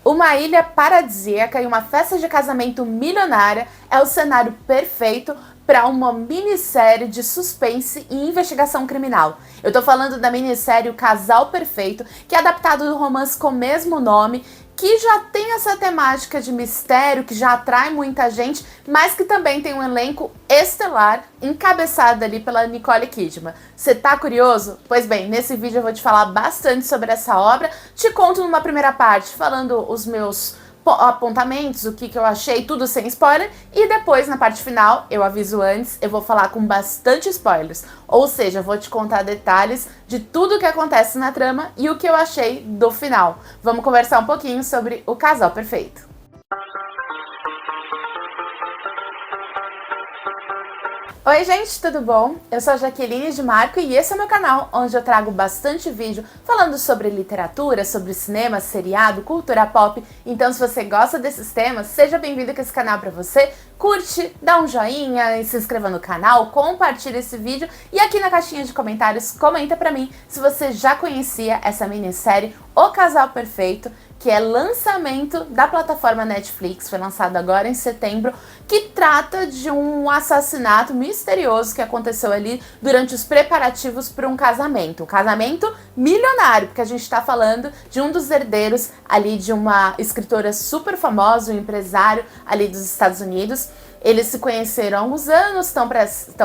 Uma ilha paradisíaca e uma festa de casamento milionária é o cenário perfeito para uma minissérie de suspense e investigação criminal. Eu tô falando da minissérie O Casal Perfeito, que é adaptado do romance com o mesmo nome, que já tem essa temática de mistério, que já atrai muita gente, mas que também tem um elenco estelar, encabeçado ali pela Nicole Kidman. Você tá curioso? Pois bem, nesse vídeo eu vou te falar bastante sobre essa obra, te conto numa primeira parte, falando os meus apontamentos, o que eu achei, tudo sem spoiler, e depois, na parte final, eu aviso antes, eu vou falar com bastante spoilers, ou seja, eu vou te contar detalhes de tudo o que acontece na trama e o que eu achei do final. Vamos conversar um pouquinho sobre O Casal Perfeito. Oi gente, tudo bom? Eu sou a Jaqueline de Marco e esse é o meu canal, onde eu trago bastante vídeo falando sobre literatura, sobre cinema, seriado, cultura pop. Então se você gosta desses temas, seja bem-vindo com esse canal pra você. Curte, dá um joinha, se inscreva no canal, compartilha esse vídeo e aqui na caixinha de comentários comenta pra mim se você já conhecia essa minissérie O Casal Perfeito, que é lançamento da plataforma Netflix, foi lançado agora em setembro, que trata de um assassinato misterioso que aconteceu ali durante os preparativos para um casamento milionário, porque a gente está falando de um dos herdeiros ali de uma escritora super famosa, um empresário ali dos Estados Unidos. Eles se conheceram há alguns anos, estão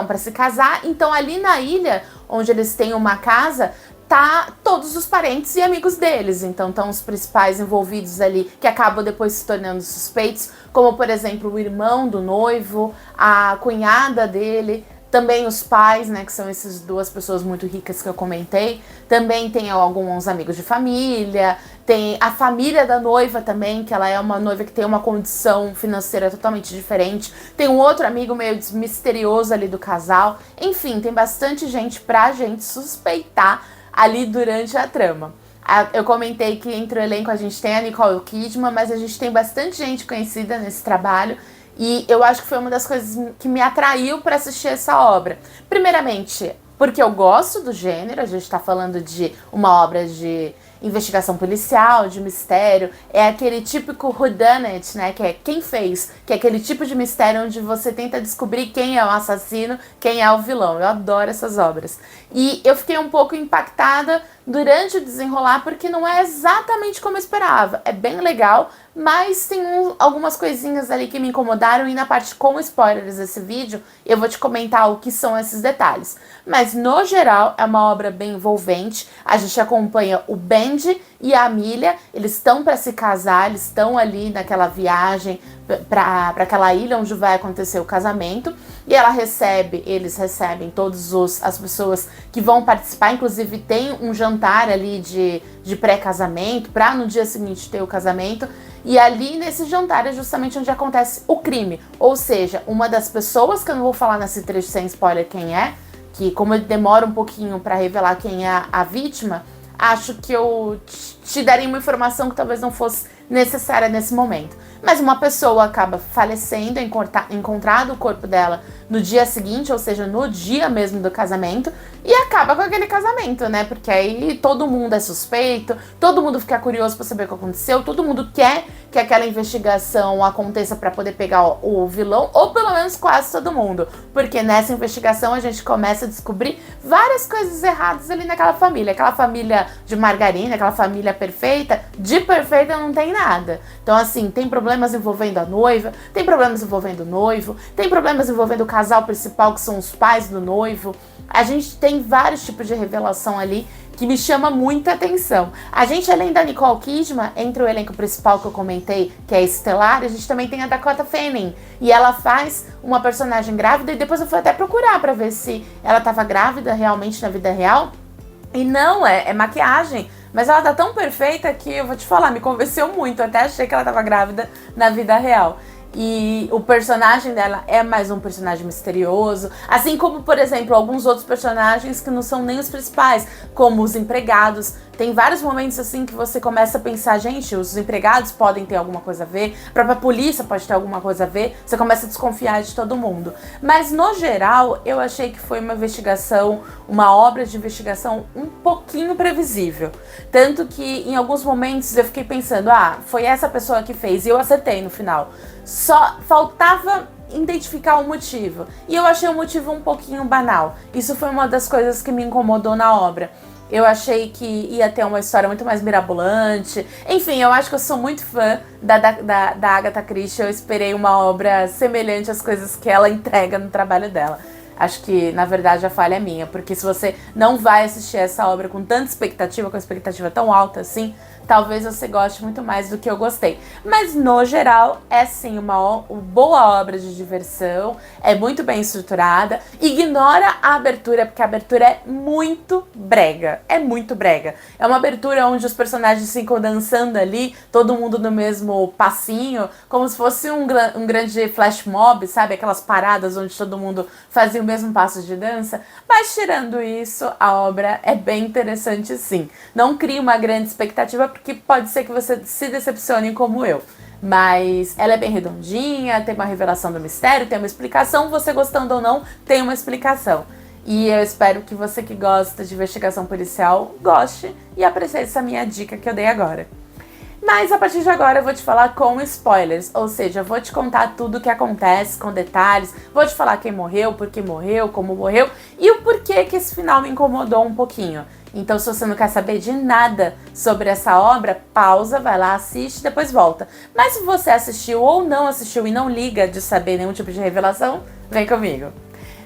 para se casar, então ali na ilha, onde eles têm uma casa, tá todos os parentes e amigos deles, então estão os principais envolvidos ali, que acabam depois se tornando suspeitos, como por exemplo o irmão do noivo, a cunhada dele, também os pais, né, que são essas duas pessoas muito ricas que eu comentei, também tem alguns amigos de família, tem a família da noiva também, que ela é uma noiva que tem uma condição financeira totalmente diferente, tem um outro amigo meio misterioso ali do casal, enfim, tem bastante gente pra gente suspeitar ali durante a trama. Eu comentei que entre o elenco a gente tem a Nicole Kidman, mas a gente tem bastante gente conhecida nesse trabalho e eu acho que foi uma das coisas que me atraiu para assistir essa obra. Primeiramente, porque eu gosto do gênero, a gente está falando de uma obra de investigação policial, de mistério, é aquele típico whodunit, né, que é quem fez, que é aquele tipo de mistério onde você tenta descobrir quem é o assassino, quem é o vilão. Eu adoro essas obras. E eu fiquei um pouco impactada durante o desenrolar, porque não é exatamente como eu esperava. É bem legal, mas tem algumas coisinhas ali que me incomodaram e na parte com spoilers desse vídeo eu vou te comentar o que são esses detalhes. Mas no geral é uma obra bem envolvente, a gente acompanha o Benji e a Amelia, eles estão para se casar, eles estão ali naquela viagem para aquela ilha onde vai acontecer o casamento e eles recebem todas as pessoas que vão participar, inclusive tem um jantar ali de pré-casamento para no dia seguinte ter o casamento. E ali nesse jantar é justamente onde acontece o crime, ou seja, uma das pessoas, que eu não vou falar nesse trecho sem spoiler quem é, que como eu demoro um pouquinho para revelar quem é a vítima, acho que eu te daria uma informação que talvez não fosse necessária nesse momento. Mas uma pessoa acaba falecendo, encontrado o corpo dela no dia seguinte, ou seja, no dia mesmo do casamento, e acaba com aquele casamento, né? Porque aí todo mundo é suspeito, todo mundo fica curioso para saber o que aconteceu, todo mundo quer que aquela investigação aconteça para poder pegar o vilão, ou pelo menos quase todo mundo. Porque nessa investigação a gente começa a descobrir várias coisas erradas ali naquela família. Aquela família de margarina, aquela família perfeita, de perfeita não tem nada. Então assim, tem problemas envolvendo a noiva, tem problemas envolvendo o noivo, tem problemas envolvendo o casal principal, que são os pais do noivo. A gente tem vários tipos de revelação ali que me chama muita atenção. A gente, além da Nicole Kidman, entre o elenco principal que eu comentei, que é estelar, a gente também tem a Dakota Fanning. E ela faz uma personagem grávida, e depois eu fui até procurar pra ver se ela estava grávida realmente na vida real. E não, é maquiagem. Mas ela tá tão perfeita que, eu vou te falar, me convenceu muito. Eu até achei que ela tava grávida na vida real. E o personagem dela é mais um personagem misterioso, assim como, por exemplo, alguns outros personagens que não são nem os principais, como os empregados, Tem vários momentos assim que você começa a pensar, gente, os empregados podem ter alguma coisa a ver, a própria polícia pode ter alguma coisa a ver, você começa a desconfiar de todo mundo. Mas no geral, eu achei que foi uma investigação, uma obra de investigação um pouquinho previsível. Tanto que em alguns momentos eu fiquei pensando, foi essa pessoa que fez, e eu acertei no final. Só faltava identificar o motivo. E eu achei o motivo um pouquinho banal. Isso foi uma das coisas que me incomodou na obra. Eu achei que ia ter uma história muito mais mirabolante. Enfim, eu acho que eu sou muito fã da Agatha Christie. Eu esperei uma obra semelhante às coisas que ela entrega no trabalho dela. Acho que, na verdade, a falha é minha. Porque se você não vai assistir essa obra com tanta expectativa, com a expectativa tão alta assim, talvez você goste muito mais do que eu gostei. Mas, no geral, é sim uma boa obra de diversão, é muito bem estruturada. Ignora a abertura, porque a abertura é muito brega. É muito brega. É uma abertura onde os personagens ficam dançando ali, todo mundo no mesmo passinho, como se fosse um grande flash mob, sabe? Aquelas paradas onde todo mundo fazia o mesmo passo de dança. Mas, tirando isso, a obra é bem interessante, sim. Não cria uma grande expectativa, porque pode ser que você se decepcione como eu. Mas ela é bem redondinha, tem uma revelação do mistério, tem uma explicação, você gostando ou não, tem uma explicação. E eu espero que você que gosta de investigação policial goste e aprecie essa minha dica que eu dei agora. Mas a partir de agora eu vou te falar com spoilers, ou seja, eu vou te contar tudo o que acontece com detalhes, vou te falar quem morreu, por que morreu, como morreu e o porquê que esse final me incomodou um pouquinho. Então, se você não quer saber de nada sobre essa obra, pausa, vai lá, assiste, depois volta. Mas se você assistiu ou não assistiu e não liga de saber nenhum tipo de revelação, vem comigo.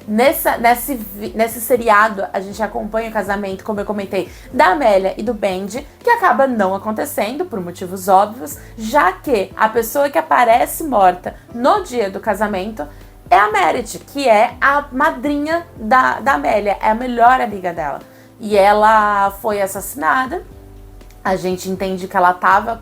Nesse seriado, a gente acompanha o casamento, como eu comentei, da Amélia e do Benji, que acaba não acontecendo, por motivos óbvios, já que a pessoa que aparece morta no dia do casamento é a Meredith, que é a madrinha da Amélia, é a melhor amiga dela. E ela foi assassinada. A gente entende que ela tava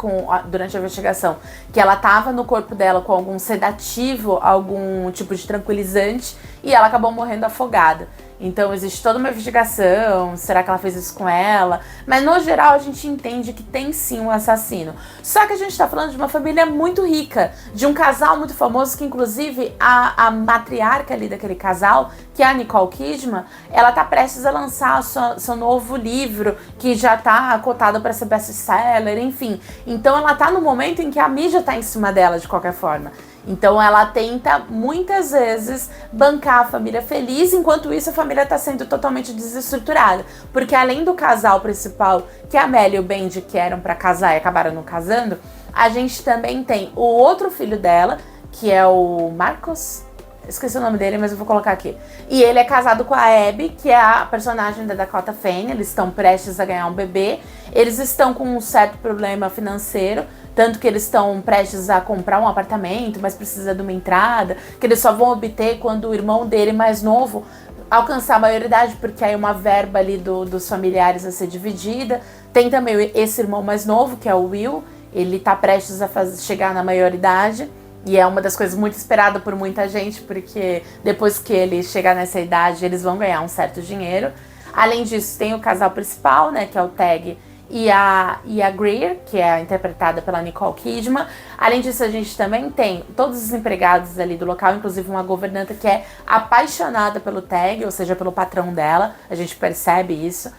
durante a investigação, que ela tava no corpo dela com algum sedativo, algum tipo de tranquilizante, e ela acabou morrendo afogada. Então existe toda uma investigação, será que ela fez isso com ela? Mas no geral a gente entende que tem sim um assassino. Só que a gente tá falando de uma família muito rica, de um casal muito famoso, que inclusive a matriarca ali daquele casal, que é a Nicole Kidman, ela tá prestes a lançar seu novo livro, que já tá cotado para ser best-seller, enfim. Então ela tá no momento em que a mídia tá em cima dela de qualquer forma. Então ela tenta muitas vezes bancar a família feliz, enquanto isso a família está sendo totalmente desestruturada. Porque além do casal principal, que a Amélia e o Benji que eram para casar e acabaram não casando, a gente também tem o outro filho dela, que é o Marcos. Esqueci o nome dele, mas eu vou colocar aqui. E ele é casado com a Abby, que é a personagem da Dakota Fanning. Eles estão prestes a ganhar um bebê. Eles estão com um certo problema financeiro, tanto que eles estão prestes a comprar um apartamento, mas precisa de uma entrada, que eles só vão obter quando o irmão dele mais novo alcançar a maioridade, porque aí uma verba ali dos familiares a ser dividida. Tem também esse irmão mais novo, que é o Will. Ele tá prestes a chegar na maioridade. E é uma das coisas muito esperada por muita gente, porque depois que ele chegar nessa idade, eles vão ganhar um certo dinheiro. Além disso, tem o casal principal, né, que é o Tag e a Greer, que é interpretada pela Nicole Kidman. Além disso, a gente também tem todos os empregados ali do local, inclusive uma governanta que é apaixonada pelo Tag, ou seja, pelo patrão dela. A gente percebe isso.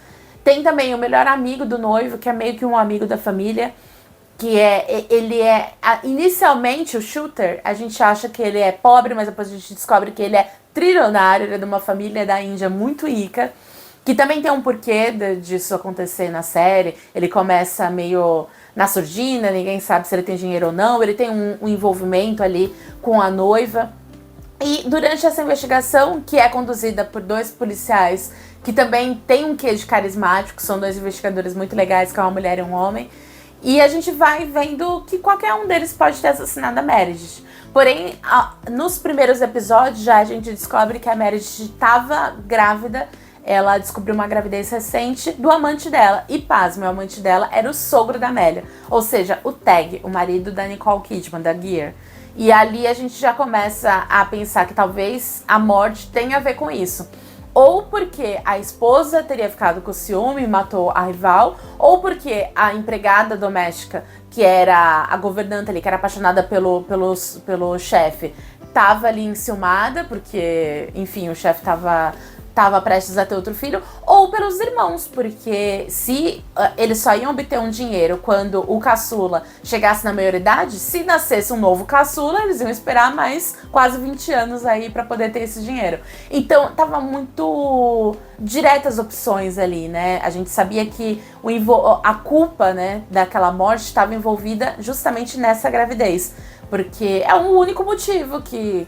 Tem também o melhor amigo do noivo, que é meio que um amigo da família, que ele é inicialmente o Shooter. A gente acha que ele é pobre, mas depois a gente descobre que ele é trilionário, ele é de uma família da Índia muito rica, que também tem um porquê disso acontecer na série. Ele começa meio na surdina, ninguém sabe se ele tem dinheiro ou não, ele tem um envolvimento ali com a noiva. E durante essa investigação, que é conduzida por dois policiais que também tem um quê de carismático, são dois investigadores muito legais, que é uma mulher e um homem, e a gente vai vendo que qualquer um deles pode ter assassinado a Meredith. Porém, nos primeiros episódios já a gente descobre que a Meredith estava grávida. Ela descobriu uma gravidez recente do amante dela. E pasme, o amante dela era o sogro da Amélia. Ou seja, o Tag, o marido da Nicole Kidman, da Greer. E ali a gente já começa a pensar que talvez a morte tenha a ver com isso. ou porque a esposa teria ficado com ciúme e matou a rival, ou porque a empregada doméstica, que era a governanta ali, que era apaixonada pelo chefe, tava ali enciumada, porque, enfim, o chefe tava prestes a ter outro filho, ou pelos irmãos, porque se eles só iam obter um dinheiro quando o caçula chegasse na maioridade, se nascesse um novo caçula, eles iam esperar mais quase 20 anos aí pra poder ter esse dinheiro. Então, tava muito diretas opções ali, né? A gente sabia que a culpa, né, daquela morte estava envolvida justamente nessa gravidez. Porque é o único motivo que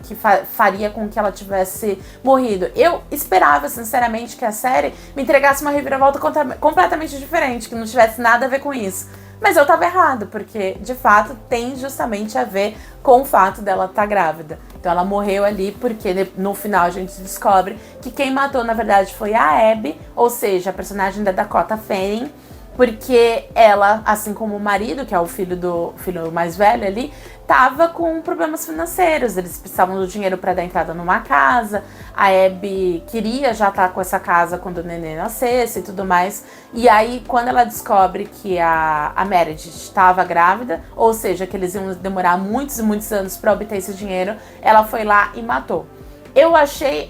faria com que ela tivesse morrido. Eu esperava, sinceramente, que a série me entregasse uma reviravolta completamente diferente, que não tivesse nada a ver com isso. Mas eu tava errado, porque, de fato, tem justamente a ver com o fato dela estar grávida. Então ela morreu ali porque no final a gente descobre que quem matou, na verdade, foi a Abby, ou seja, a personagem da Dakota Fanning, porque ela, assim como o marido, que é o filho mais velho ali, tava com problemas financeiros. Eles precisavam do dinheiro para dar entrada numa casa. A Abby queria já estar com essa casa quando o neném nascesse e tudo mais. E aí, quando ela descobre que a Meredith estava grávida, ou seja, que eles iam demorar muitos e muitos anos para obter esse dinheiro, ela foi lá e matou. Eu achei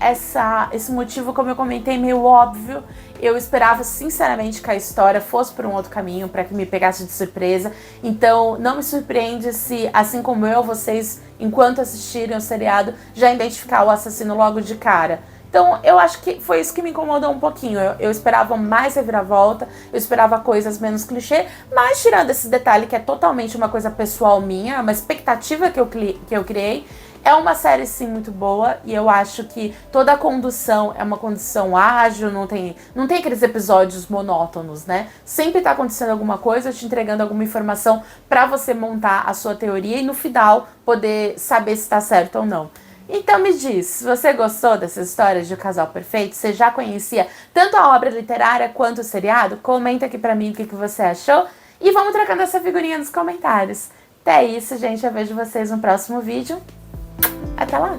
esse motivo, como eu comentei, meio óbvio. Eu esperava, sinceramente, que a história fosse por um outro caminho, para que me pegasse de surpresa. Então, não me surpreende se, assim como eu, vocês, enquanto assistirem o seriado, já identificar o assassino logo de cara. Então, eu acho que foi isso que me incomodou um pouquinho. Eu esperava mais reviravolta, eu esperava coisas menos clichê, mas tirando esse detalhe que é totalmente uma coisa pessoal minha, uma expectativa que eu criei, é uma série, sim, muito boa, e eu acho que toda a condução é uma condução ágil, não tem aqueles episódios monótonos, né? Sempre tá acontecendo alguma coisa, te entregando alguma informação pra você montar a sua teoria e no final poder saber se tá certo ou não. Então me diz, se você gostou dessas histórias de O Casal Perfeito, você já conhecia tanto a obra literária quanto o seriado? Comenta aqui pra mim o que você achou e vamos trocando essa figurinha nos comentários. Até isso, gente, eu vejo vocês no próximo vídeo. Até lá!